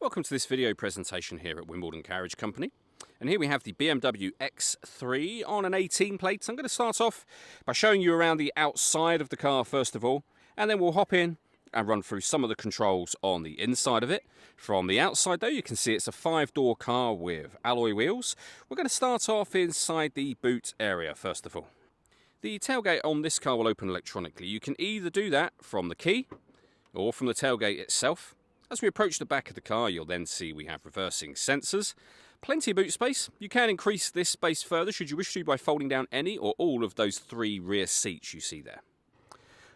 Welcome to this video presentation here at Wimbledon Carriage Company. And here we have the BMW X3 on an 18 plate. So I'm going to start off by showing you around the outside of the car first of all, and then we'll hop in and run through some of the controls on the inside of it. From the outside though, you can see it's a 5-door car with alloy wheels. We're going to start off inside the boot area first of all. The tailgate on this car will open electronically. You can either do that from the key or from the tailgate itself. As we approach the back of the car, you'll then see we have reversing sensors. Plenty of boot space. You can increase this space further should you wish to by folding down any or all of those 3 rear seats you see there.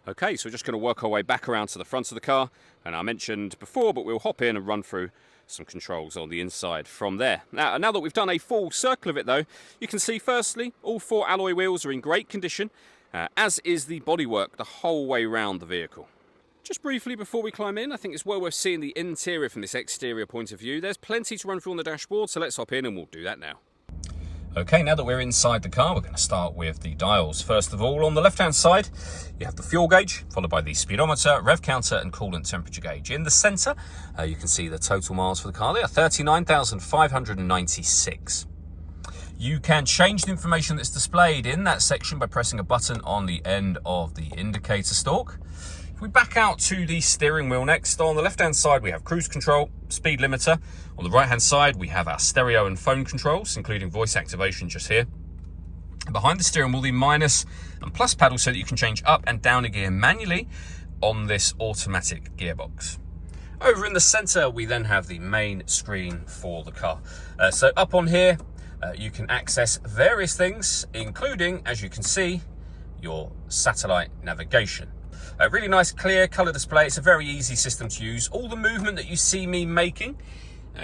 Okay, so we're just going to work our way back around to the front of the car. And I mentioned before, but we'll hop in and run through some controls on the inside from there. Now that we've done a full circle of it though, you can see firstly, all 4 alloy wheels are in great condition, as is the bodywork the whole way around the vehicle. Just briefly before we climb in, I think it's well worth seeing the interior from this exterior point of view. There's plenty to run through on the dashboard, so let's hop in and we'll do that now. Okay, now that we're inside the car, we're going to start with the dials. First of all, on the left-hand side, you have the fuel gauge, followed by the speedometer, rev counter, and coolant temperature gauge. In the centre, you can see the total miles for the car. They are 39,596. You can change the information that's displayed in that section by pressing a button on the end of the indicator stalk. We back out to the steering wheel next. On the left-hand side, we have cruise control, speed limiter. On the right-hand side, we have our stereo and phone controls, including voice activation just here. And behind the steering wheel, the minus and plus paddle so that you can change up and down a gear manually on this automatic gearbox. Over in the center, we then have the main screen for the car. So up on here, you can access various things, including, as you can see, your satellite navigation. A really nice clear colour display. It's a very easy system to use. All the movement that you see me making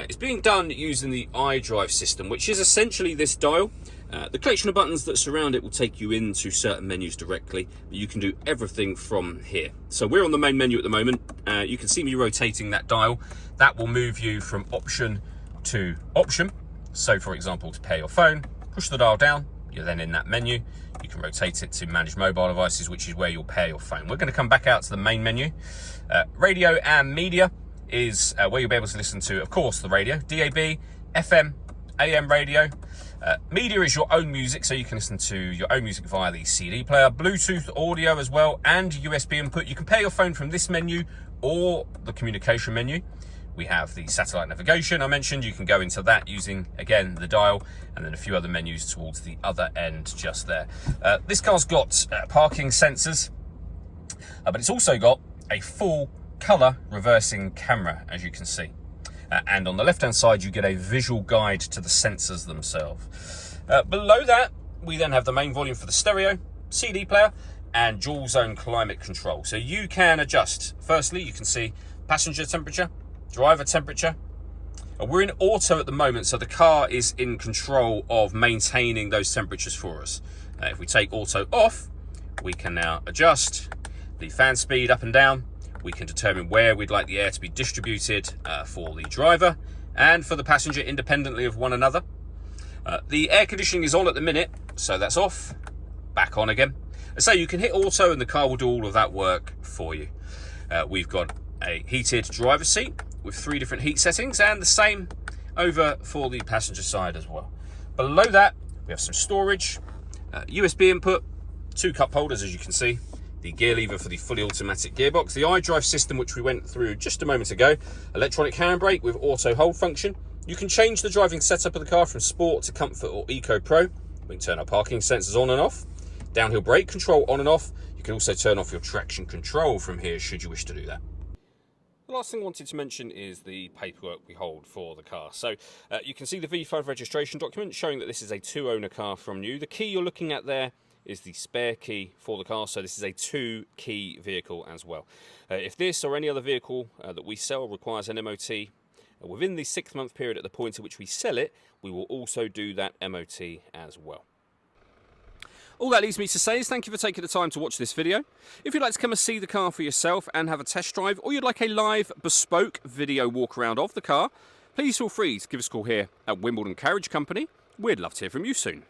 is being done using the iDrive system, which is essentially this dial. The collection of buttons that surround it will take you into certain menus directly, but you can do everything from here. So we're on the main menu at the moment. You can see me rotating that dial. That will move you from option to option. So for example, to pair your phone, push the dial down, you're then in that menu. You can rotate it to manage mobile devices, which is where you'll pair your phone. We're going to come back out to the main menu. Radio and media is where you'll be able to listen to, of course, the radio, DAB, FM, AM radio. Media is your own music, so you can listen to your own music via the CD player, Bluetooth audio as well, and USB input. You can pair your phone from this menu or the communication menu. We have the satellite navigation I mentioned. You can go into that using, again, the dial, and then a few other menus towards the other end just there. This car's got parking sensors, but it's also got a full colour reversing camera, as you can see. And on the left-hand side, you get a visual guide to the sensors themselves. Below that, we then have the main volume for the stereo, CD player, and dual zone climate control. So you can adjust. Firstly, you can see passenger temperature, driver temperature. We're in auto at the moment, so the car is in control of maintaining those temperatures for us. If we take auto off, we can now adjust the fan speed up and down. We can determine where we'd like the air to be distributed for the driver and for the passenger independently of one another. The air conditioning is on at the minute, so that's off, back on again. So you can hit auto and the car will do all of that work for you. We've got a heated driver's seat with 3 different heat settings, and the same over for the passenger side as well. Below that, we have some storage, USB input, 2 cup holders, as you can see, the gear lever for the fully automatic gearbox, the iDrive system, which we went through just a moment ago, electronic handbrake with auto hold function. You can change the driving setup of the car from Sport to Comfort or Eco Pro. We can turn our parking sensors on and off, downhill brake control on and off. You can also turn off your traction control from here should you wish to do that. The last thing I wanted to mention is the paperwork we hold for the car. So you can see the V5 registration document showing that this is a 2-owner car from new. The key you're looking at there is the spare key for the car, so this is a 2-key vehicle as well. If this or any other vehicle that we sell requires an MOT within the 6-month period at the point at which we sell it, we will also do that MOT as well. All that leaves me to say is thank you for taking the time to watch this video. If you'd like to come and see the car for yourself and have a test drive, or you'd like a live bespoke video walk around of the car, please feel free to give us a call here at Wimbledon Carriage Company. We'd love to hear from you soon.